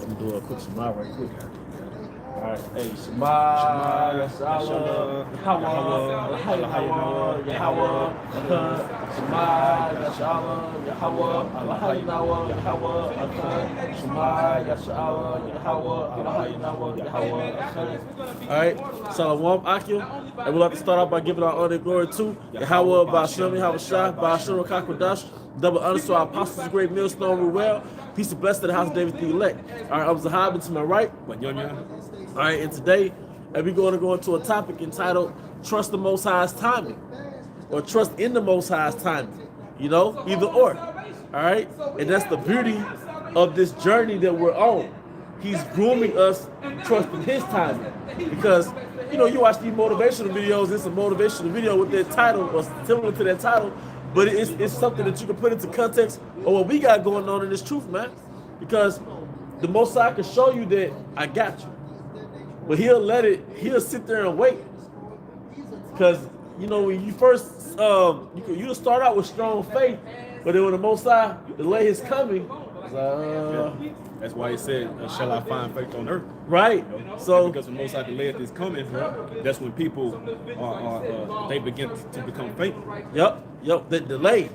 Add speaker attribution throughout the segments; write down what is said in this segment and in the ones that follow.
Speaker 1: I'm gonna do a quick Shema right quick. All right, hey, Shema, Yashala, Yahweh, Yahweh, Yahweh, Shema, Yashala, Yahweh, Yahweh, Yahweh, Shema, Yashala, Yahweh, Yahweh. All right, Shalom, Akim, and we'd like to start off by giving our honor and glory to Yahweh, Ba'ashem, Yahweh Shah, Ba'ashem, Kakwadash, double honor to our apostles, great millstone, Ruel. Peace and blessing to the house of David the elect. All right, I'm Zahab, to my right. All right, and today we're going to go into a topic entitled Trust the Most High's Timing, or Trust in the Most High's Timing, you know, either or. All right, and that's the beauty of this journey that we're on. He's grooming us to trust in his timing, because, you know, you watch these motivational videos, it's a motivational video with their title, or similar to that title, but it's something that you can put into context of what we got going on in this truth, man. Because the Most High can show you that I got you, but he'll sit there and wait. Because, you know, when you first, you'll start out with strong faith, but then when the Most High delay his coming,
Speaker 2: that's why he said, shall I find faith on earth?
Speaker 1: Right.
Speaker 2: You know?
Speaker 1: So,
Speaker 2: because when Most High delayeth his coming, that's when people they begin to become faint.
Speaker 1: Yep. That delay.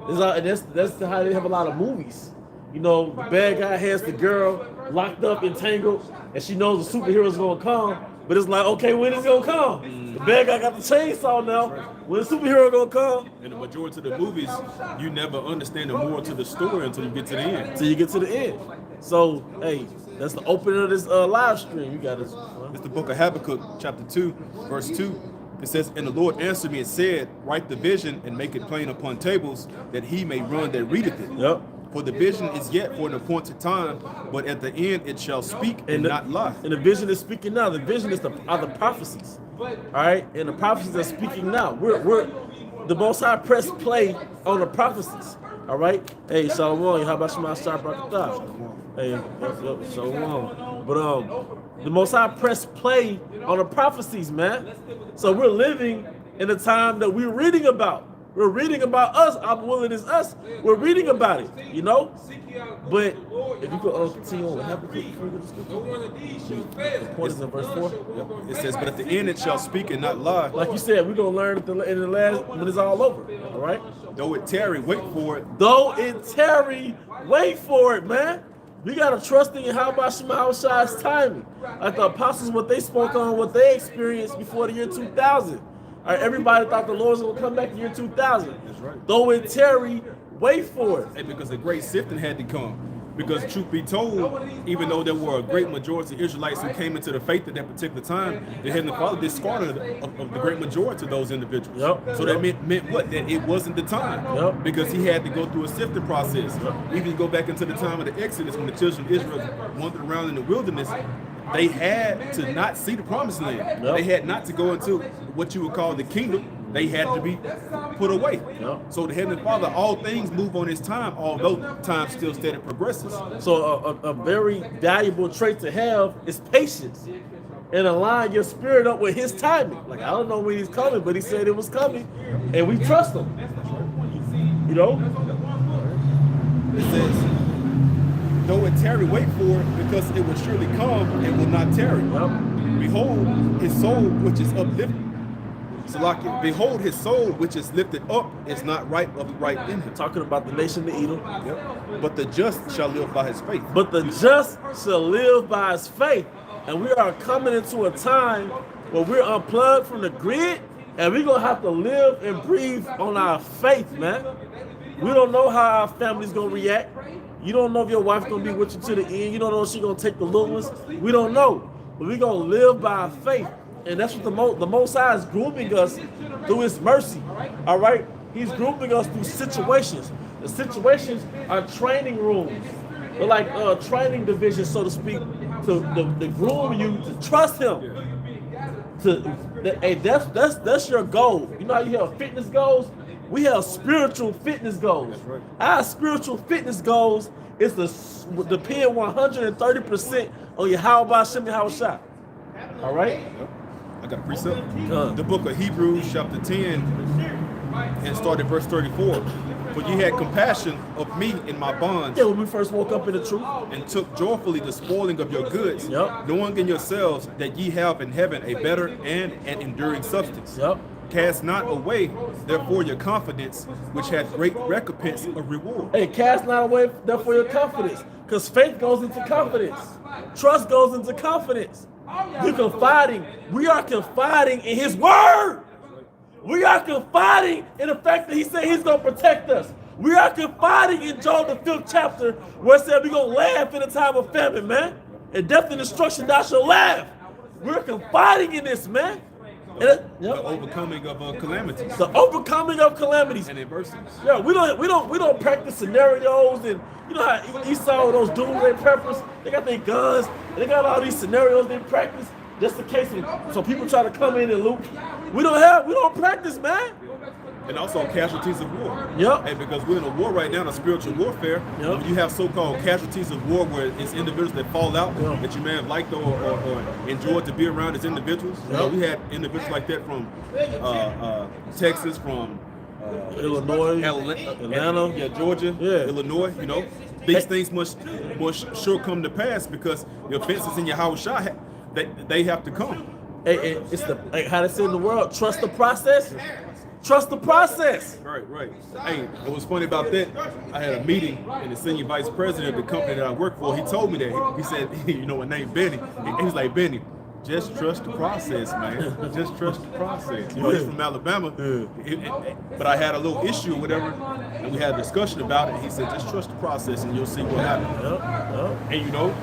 Speaker 1: That's how they have a lot of movies. You know, the bad guy has the girl locked up, entangled, and she knows the superhero's gonna come. But it's like, okay, when is it gonna come? The bad guy got the chainsaw now. When the superhero gonna come?
Speaker 2: In the majority of the movies, you never understand the moral to the story until you get to the end.
Speaker 1: So, hey, that's the opening of this live stream. You got this.
Speaker 2: It's the book of Habakkuk, chapter 2, verse 2. It says, and the Lord answered me and said, write the vision and make it plain upon tables, that he may run that readeth it.
Speaker 1: Yep.
Speaker 2: For the vision is yet for an appointed time, but at the end it shall speak and not lie.
Speaker 1: And the vision is speaking now. The vision are the prophecies. All right? And the prophecies are speaking now. We're the Most High press play on the prophecies. All right? Hey, Shalom. How about Shema Shah Barakatah? Hey, Shalom. But the Most High press play on the prophecies, man. So we're living in a time that we're reading about. We're reading about us. I'm willing is us. We're reading about it, you know? But if you could continue on, Habakkuk before we go to scripture. The point is in verse 4.
Speaker 2: Yep. It says, but at the end it shall speak and not lie.
Speaker 1: Like you said, we're going to learn in the last, when it's all over, all right?
Speaker 2: Though it tarry, wait for it.
Speaker 1: Though it tarry, wait for it, man. We got to trust in Yahweh Shah's timing. Like the apostles, what they spoke on, what they experienced before the year 2000. All right, everybody thought the Lord was going to come back in the year 2000.
Speaker 2: That's right.
Speaker 1: Though it tarry, wait for it.
Speaker 2: And because a great sifting had to come. Because truth be told, even though there were a great majority of Israelites who came into the faith at that particular time, the Heavenly Father discarded of the great majority of those individuals.
Speaker 1: Yep.
Speaker 2: So that meant what? That it wasn't the time.
Speaker 1: Yep.
Speaker 2: Because he had to go through a sifting process.
Speaker 1: Yep.
Speaker 2: Even you go back into the time of the Exodus, when the children of Israel wandered around in the wilderness, they had to not see the promised land.
Speaker 1: Yep.
Speaker 2: They had not to go into what you would call the kingdom. They had to be put away.
Speaker 1: Yep.
Speaker 2: So the Heavenly Father, all things move on his time, although time still steady progresses.
Speaker 1: So a very valuable trait to have is patience. And align your spirit up with his timing. Like, I don't know when he's coming, but he said it was coming. And we trust him. You know?
Speaker 2: It says, though it tarry, wait for it, because it will surely come and will not tarry.
Speaker 1: Yep.
Speaker 2: Behold, his soul which is uplifted. Salakia, behold, his soul which is lifted up is not upright in him.
Speaker 1: Talking about the nation of Edom.
Speaker 2: Yep. But the just shall live by his faith.
Speaker 1: But the just shall live by his faith. And we are coming into a time where we're unplugged from the grid, and we're going to have to live and breathe on our faith, man. We don't know how our family's going to react. You don't know if your wife's going to be with you to the end. You don't know if she's going to take the little ones. We don't know. But we're going to live by our faith. And that's what the Most High is grooming us through his mercy. All right? He's grooming us through situations. The situations are training rooms. They're like training divisions, so to speak, to groom you to trust him. Hey, that's your goal. You know how you have fitness goals? We have spiritual fitness goals.
Speaker 2: That's right.
Speaker 1: Our spiritual fitness goals is to depend 130% on your Yahweh Shem Yahweh. All right?
Speaker 2: I got a precept. The book of Hebrews, chapter 10, and start at verse 34. For ye had compassion of me in my bonds,
Speaker 1: Yeah, when we first woke up in the truth.
Speaker 2: and took joyfully the spoiling of your goods,
Speaker 1: Yep.
Speaker 2: knowing in yourselves that ye have in heaven a better and an enduring substance.
Speaker 1: Yep.
Speaker 2: Cast not away, therefore, your confidence, which hath great recompense of reward.
Speaker 1: Hey, cast not away therefore your confidence, because faith goes into confidence. Trust goes into confidence. You're confiding. We are confiding in His word. We are confiding in the fact that He said He's going to protect us. We are confiding in Job, the 5th chapter, where it said we're going to laugh in a time of famine, man. In death and destruction, thou shalt laugh. We're confiding in this, man.
Speaker 2: The overcoming of calamities
Speaker 1: The overcoming of calamities.
Speaker 2: and adversities.
Speaker 1: Yeah, we don't practice scenarios, and you know how Esau and those doomsday preppers, they got their guns and they got all these scenarios they practice just in case so people try to come in and loot. We don't practice, man.
Speaker 2: And also casualties of war.
Speaker 1: Yep.
Speaker 2: And because we're in a war right now, a spiritual warfare,
Speaker 1: Yep.
Speaker 2: when you have so-called casualties of war where it's individuals that fall out
Speaker 1: Yep.
Speaker 2: that you may have liked or enjoyed to be around as individuals. You know,
Speaker 1: Yep.
Speaker 2: we had individuals like that from Texas, from
Speaker 1: Illinois, Atlanta.
Speaker 2: yeah, Georgia,
Speaker 1: Yeah.
Speaker 2: Illinois. You know, these things must sure come to pass because the offenses in your house they have to come.
Speaker 1: Hey, it's how they say in the world, trust the process. Trust the process.
Speaker 2: Right. Hey, what was funny about that, I had a meeting and the senior vice president of the company that I work for, he told me that. He said, you know, my name Benny. He was like, Benny, just trust the process, man. Just trust the process. You know, he's from Alabama. But I had a little issue or whatever, and we had a discussion about it. He said, just trust the process and you'll see what happens.
Speaker 1: Yep.
Speaker 2: And you know,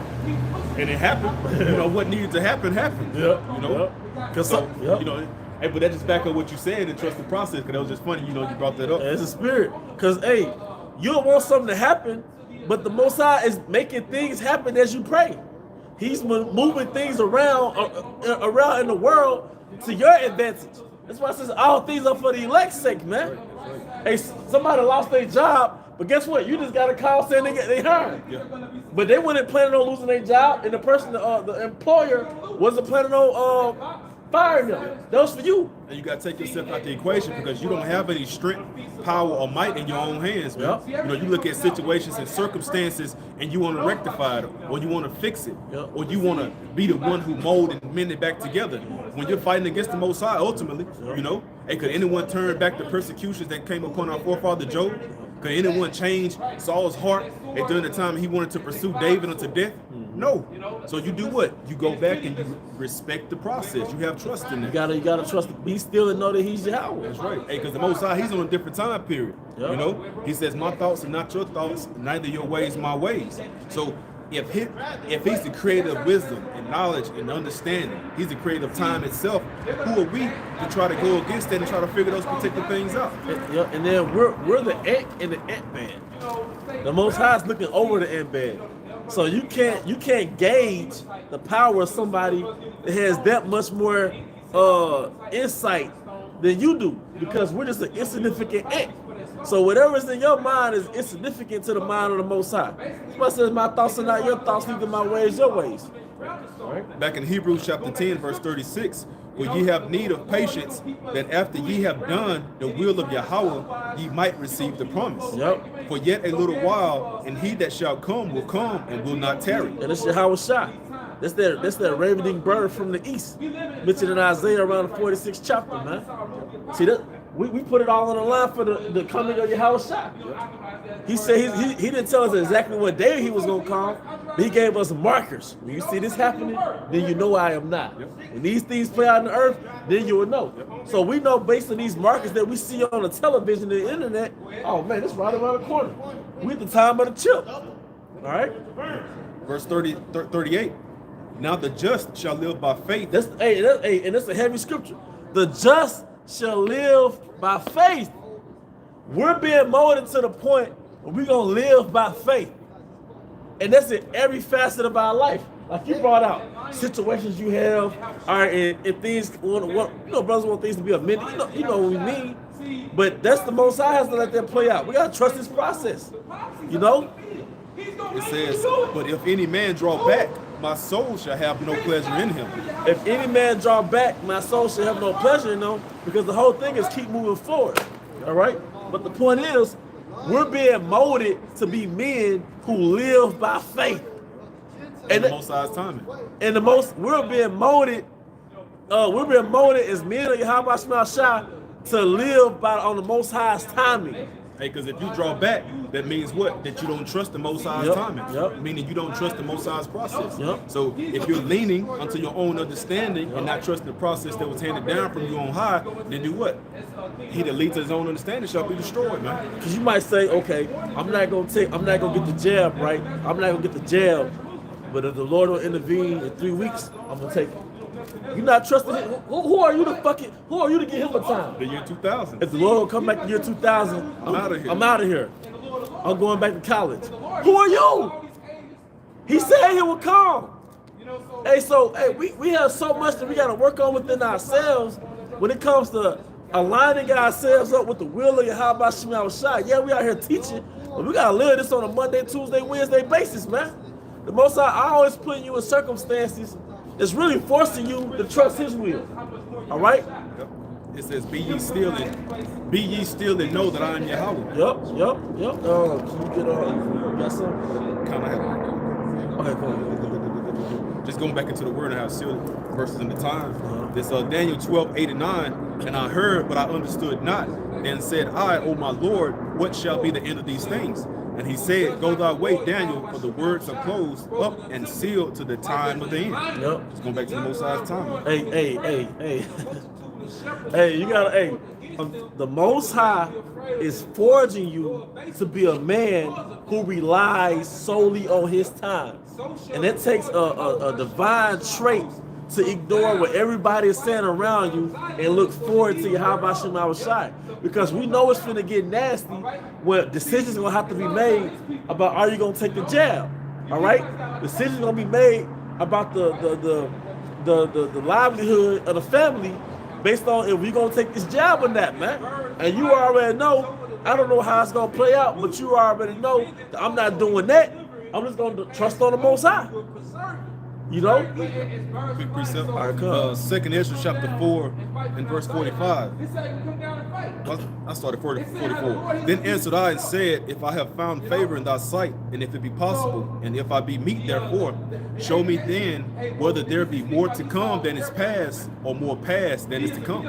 Speaker 2: and it happened. You know, what needed to happen, happened.
Speaker 1: Yep.
Speaker 2: You know?
Speaker 1: Yep.
Speaker 2: So,
Speaker 1: Yep.
Speaker 2: you know, hey, but that just back up what you said and trust the process, because that was just funny, you know, you brought that up.
Speaker 1: It's a spirit. Because, hey, you don't want something to happen, but the Most High is making things happen as you pray. He's moving things around in the world to your advantage. That's why it says all things are for the elect's sake, man. Hey, somebody lost their job, but guess what? You just got a call saying they hired.
Speaker 2: Yeah.
Speaker 1: But they weren't planning on losing their job, and the person, the employer, wasn't planning on firing them. That was for you.
Speaker 2: And you got to take yourself out the equation because you don't have any strength, power, or might in your own hands, man.
Speaker 1: Yep.
Speaker 2: You know, you look at situations and circumstances and you want to rectify it, or you want to fix it,
Speaker 1: Yep.
Speaker 2: or you want to be the one who mold and mend it back together. When you're fighting against the Most High, ultimately, you know, hey, could anyone turn back the persecutions that came upon our forefather Job? Could anyone change Saul's heart at during the time he wanted to pursue David unto death? No. So you do what? You go back and you respect the process. You have trust in it.
Speaker 1: You gotta trust. Be still and know that He's Yahweh.
Speaker 2: That's right. Hey, because the Most High, He's on a different time period.
Speaker 1: Yeah.
Speaker 2: You know, He says, "My thoughts are not your thoughts, neither your ways my ways." So if He's the creator of wisdom and knowledge and understanding, He's the creator of time itself. Who are we to try to go against that and try to figure those particular things out?
Speaker 1: Yeah, and then we're the ant in the ant bed. The Most High is looking over the ant bed. So you can't gauge the power of somebody that has that much more insight than you do, because we're just an insignificant ant. So whatever's in your mind is insignificant to the mind of the Most High. That's says, my thoughts are not your thoughts, neither my ways your ways. All right?
Speaker 2: Back in Hebrews chapter 10, verse 36, where ye have need of patience, that after ye have done the will of Yahweh, ye might receive the promise.
Speaker 1: Yep.
Speaker 2: For yet a little while, and he that shall come will come and will not tarry.
Speaker 1: And it's Yahweh Shah. That's that ravening bird from the east, mentioned in Isaiah around the 46th chapter, man. See that we put it all on the line for the coming of Yahweh Shah. He said he didn't tell us exactly what day He was gonna come, but He gave us markers. When you see this happening, then you know I am not. When these things play out on the earth, then you will know. So we know based on these markers that we see on the television and the internet, oh man, it's right around the corner. We at the time of the chip. All right.
Speaker 2: Verse 38. Now the just shall live by faith.
Speaker 1: And that's a heavy scripture. The just shall live by faith. We're being molded to the point where we're going to live by faith. And that's in every facet of our life. Like you brought out situations you have, all right, and things, brothers want things to be amended. You know what we mean. But that's the Most High has to let that play out. We got to trust His process. You know?
Speaker 2: It says, but if any man draw back, my soul shall have no pleasure in him.
Speaker 1: If any man draw back, my soul shall have no pleasure in him, because the whole thing is keep moving forward. All right? But the point is, we're being molded to be men who live by faith.
Speaker 2: And the Most High's timing.
Speaker 1: And we're being molded as men of Yahweh Shai to live on the Most High's timing.
Speaker 2: Hey, because if you draw back, that means what? That you don't trust the Most High's timing. Meaning you don't trust the Most High's process. So if you're leaning unto your own understanding and not trusting the process that was handed down from you on high, then do what? He that leads to his own understanding shall be destroyed, man.
Speaker 1: Because you might say, okay, I'm not gonna get the jab, right? I'm not gonna get the jab, but if the Lord will intervene in 3 weeks, I'm gonna take it. You're not trusting him. Who are you to give him a time?
Speaker 2: The year 2000.
Speaker 1: If the Lord will come back the year 2000,
Speaker 2: I'm out of here.
Speaker 1: I'm out of here. I'm going back to college. Who are you? He said he would come. Hey, we have so much that we got to work on within ourselves when it comes to aligning ourselves up with the will of Yahweh Shai. Yeah, we out here teaching, but we got to live this on a Monday, Tuesday, Wednesday basis, man. The Most High, I always putting you in circumstances that's really forcing you to trust His will. All right?
Speaker 2: It says, "Be ye still and know that I am Yahweh."
Speaker 1: Yep. Can you get got some?
Speaker 2: Kind of.
Speaker 1: Okay, cool.
Speaker 2: Just going back into the word and how sealed verses in the time. This Daniel 12:8-9. And I heard, but I understood not. Then said I, O my Lord, what shall be the end of these things? And he said, Go thy way, Daniel, for the words are closed up and sealed to the time of the end. Just going back to the Most High's time.
Speaker 1: Hey. You gotta, the Most High is forging you to be a man who relies solely on His time. And it takes a divine trait to ignore what everybody is saying around you and look forward to Yahweh Shai. Because we know it's finna get nasty when decisions gonna have to be made about are you gonna take the jab. All right? Decisions gonna be made about the livelihood of the family based on if we gonna take this jab or not, man. And you already know, I don't know how it's gonna play out, but you already know that I'm not doing that. I'm just gonna trust on the Most High. You know?
Speaker 2: Quick precept.
Speaker 1: All right,
Speaker 2: 2nd Ezra chapter 4 and verse 45. I started 44. Then answered I and said, If I have found favor in thy sight, and if it be possible, and if I be meet therefore, show me then whether there be more to come than is past, or more past than is to come.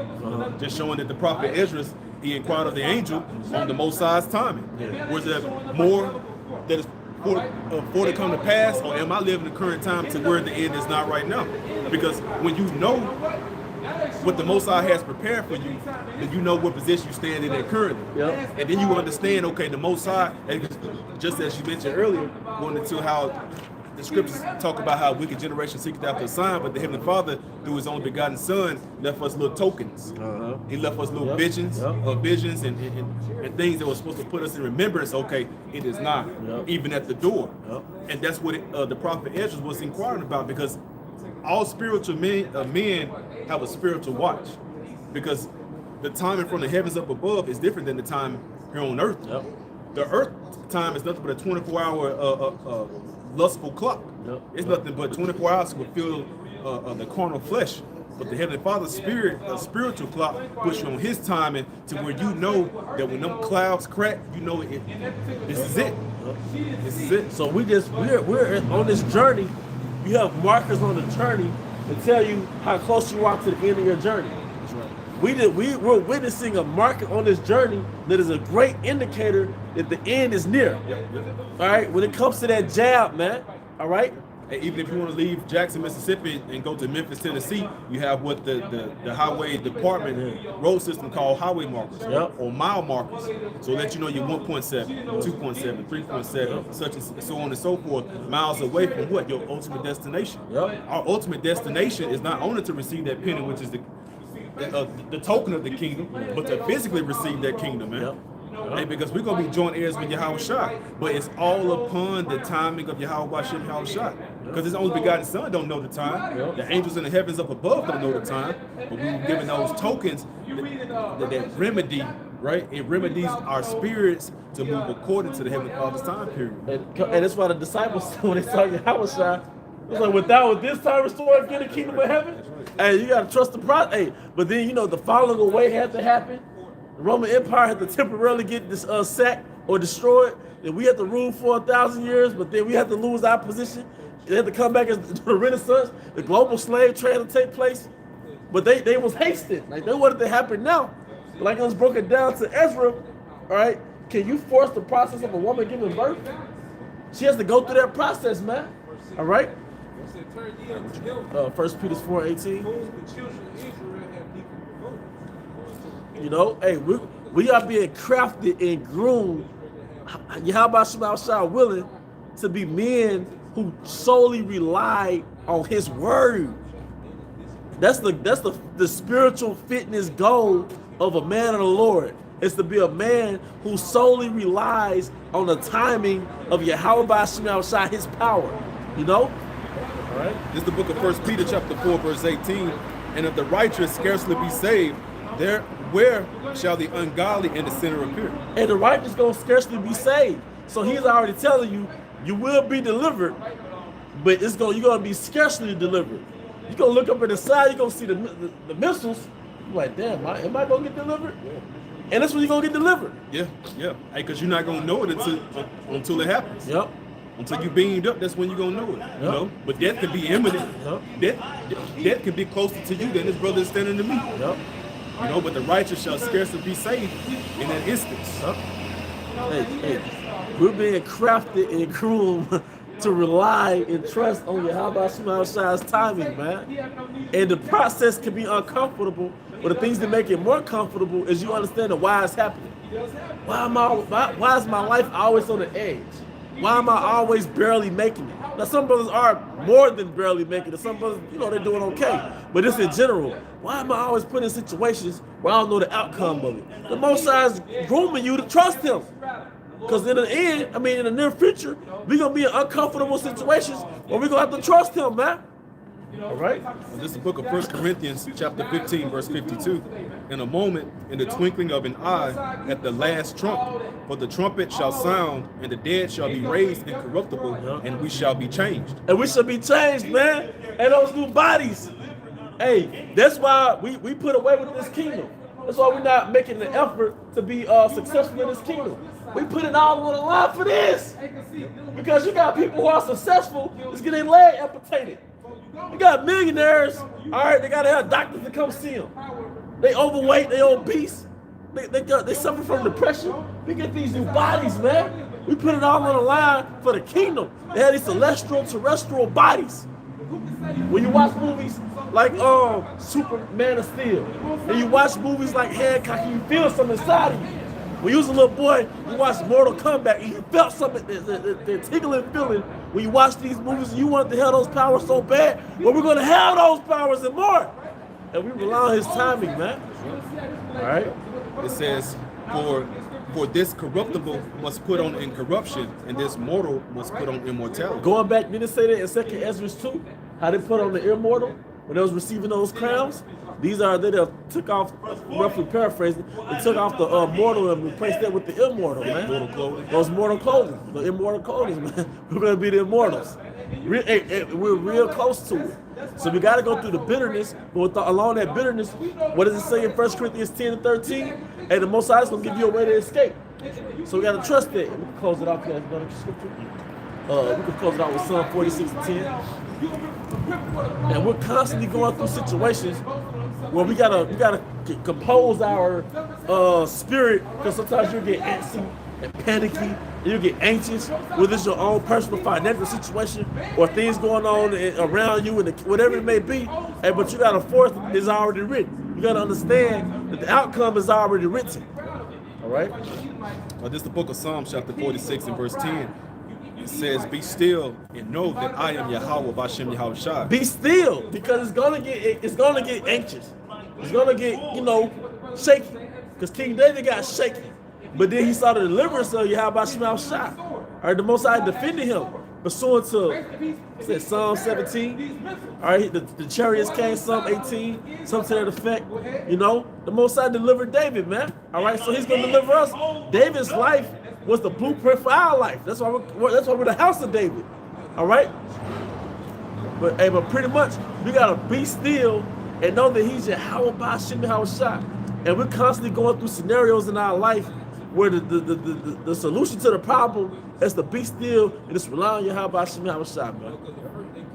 Speaker 2: Just showing that the prophet Ezra, he inquired of the angel on the Most High's timing. Was there more that is for to come to pass, or am I living the current time to where the end is not right now? Because when you know what the Most High has prepared for you, then you know what position you stand in currently. And then you understand, okay, the Most High, just as you mentioned earlier, going into how the scriptures talk about how wicked generation seeketh after a sign, but the Heavenly Father, through His only begotten Son, left us little tokens. He left us little visions and things that were supposed to put us in remembrance. Okay, it is not even at the door. And that's what the prophet Ezra was inquiring about, because all spiritual men have a spiritual watch, because the time from the heavens up above is different than the time here on earth. The earth time is nothing but a 24-hour lustful clock. It's nothing but 24 hours to fulfill the carnal flesh. But the Heavenly Father's spiritual clock puts you on His timing to where you know that when them clouds crack, you know this is it. This is it.
Speaker 1: So we're on this journey. You have markers on the journey to tell you how close you are to the end of your journey. That's right. We're witnessing a marker on this journey that is a great indicator that the end is near. All right, when it comes to that jab, man. All right.
Speaker 2: And even if you want to leave Jackson, Mississippi and go to Memphis, Tennessee, you have what the highway department road system called highway markers or mile markers. So let you know you're 1.7, 2.7, 3.7, such and so on and so forth, miles away from what? Your ultimate destination. Our ultimate destination is not only to receive that penny, which is the token of the kingdom, but to physically receive that kingdom, man. Hey, because we're going to be joint heirs with Yahweh Shai. But it's all upon the timing of Yahweh Shai. Because His only begotten Son don't know the time. The angels in the heavens up above don't know the time. But we were given those tokens that remedy, right? It remedies our spirits to move according to the Heavenly Father's time period.
Speaker 1: And that's why the disciples, when they saw Yahweh Shai, it's like, with this time restored, get the kingdom of heaven. Hey, you got to trust the process. Hey, but then, the falling away had to happen. The Roman Empire had to temporarily get this sacked or destroyed, then we have to rule for 1,000 years, but then we have to lose our position. They have to come back as the Renaissance, the global slave trade to take place. But they was hasted. Like, they wanted to happen now. Like it was broken down to Ezra, all right? Can you force the process of a woman giving birth? She has to go through that process, man. All right? 1 Peter 4:18. You know, hey, we are being crafted and groomed. How about Shema willing to be men who solely rely on his word? That's the spiritual fitness goal of a man of the Lord. Is to be a man who solely relies on the timing of Yahweh Shema, his power. You know? All right.
Speaker 2: This is the book of 1 Peter chapter 4, verse 18. And if the righteous scarcely be saved, where shall the ungodly and the sinner appear?
Speaker 1: And the righteous gonna scarcely be saved. So he's already telling you, you will be delivered, but you're gonna be scarcely delivered. You're gonna look up in the side, you're gonna see the missiles. You're like, damn, am I gonna get delivered? Yeah. And that's when you're gonna get delivered.
Speaker 2: Yeah. Hey, because you're not gonna know it until it happens.
Speaker 1: Yep.
Speaker 2: Until you beamed up, that's when you're gonna know it. Yep. You know? But death can be imminent. Yep. Death can be closer to you than this brother is standing to me.
Speaker 1: Yep.
Speaker 2: You know, but the righteous shall scarcely be saved in that instance.
Speaker 1: Yep. Hey, we're being crafted and groomed to rely and trust on Yahweh Shema's timing, man. And the process can be uncomfortable, but the things that make it more comfortable is you understand why it's happening. Why is my life always on the edge? Why am I always barely making it? Now, some brothers are more than barely making it. Some brothers, they're doing okay. But just in general, why am I always put in situations where I don't know the outcome of it? The Most High is grooming you to trust him. Because in the end, in the near future, we're going to be in uncomfortable situations where we're going to have to trust him, man. All right?
Speaker 2: This is the book of 1 Corinthians chapter 15, verse 52. In a moment, in the twinkling of an eye, at the last trump, for the trumpet shall sound, and the dead shall be raised incorruptible, and we shall be changed.
Speaker 1: And we shall be changed, man. And those new bodies. Hey, that's why we put away with this kingdom. That's why we're not making the effort to be successful in this kingdom. We put it all on the line for this. Because you got people who are successful that's getting their leg amputated. You got millionaires, all right, they got to have doctors to come see them. They overweight, they obese, they suffer from depression. We get these new bodies, man. We put it all on the line for the kingdom. They have these celestial, terrestrial bodies. When you watch movies like Superman of Steel, and you watch movies like Hancock, you feel something inside of you. When you was a little boy, you watched Mortal Kombat, and you felt something, the tingling feeling. When you watch these movies, and you wanted to have those powers so bad, well, we're going to have those powers and more. And we rely on his timing, man. All right?
Speaker 2: It says, for this corruptible must put on incorruption, and this mortal must put on immortality.
Speaker 1: Going back, didn't it say that in 2 Ezra 2? How they put on the immortal when they was receiving those crowns? They took off, roughly paraphrasing, they took off the mortal and replaced that with the immortal, man.
Speaker 2: Mortal clothing.
Speaker 1: Those mortal clothing, the immortal clothing, man. We're going to be the immortals. We're real close to it. So we got to go through the bitterness, but along that bitterness, what does it say in 1 Corinthians 10 and 13? Hey, the Most High is going to give you a way to escape. So we got to trust that. We can close it off. We can close it out with Psalm 46 and 10. And we're constantly going through situations where we gotta compose our spirit, because sometimes you get antsy and panicky, and you get anxious, whether it's your own personal financial situation or things going on around you and whatever it may be. Hey, but you gotta force it is already written. You gotta understand that the outcome is already written. All right.
Speaker 2: This is the book of Psalms, chapter 46 and verse 10. It says, "Be still and know that I am Yahweh Bashem Yahushua."
Speaker 1: Be still, because it's gonna get anxious. It's gonna get shaky. Because King David got shaky, but then he saw the deliverance of Yahweh Bashem Yahushua. All right, the Most High defended him, pursuant to Psalm 17. All right, the chariots came, Psalm 18, something to that effect. The Most High delivered David, man. All right, so he's gonna deliver us. David's life was the blueprint for our life. That's why we're the house of David. All right? But pretty much, we got to be still and know that he's Yahweh Bashem Yahushua. And we're constantly going through scenarios in our life where the solution to the problem is to be still and just rely on Yahweh Hashem Yahweh Shai, man.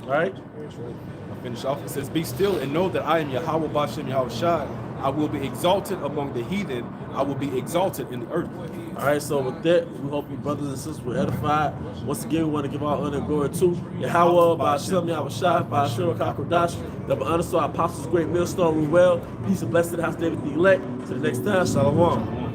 Speaker 1: All right?
Speaker 2: I finish off. It says, "Be still and know that I am Yahweh Bashem Yahweh Shai. I will be exalted among the heathen. I will be exalted in the earth."
Speaker 1: All right, so with that, we hope you brothers and sisters were edified. Once again, we want to give all honor and glory to Yahweh, by Hashem, Yahweh Shai, by Hashem, Kakodash, double honor to our apostles, great millstone, Ruel. Peace and blessing to the house, David the elect. To the next time, Shalom.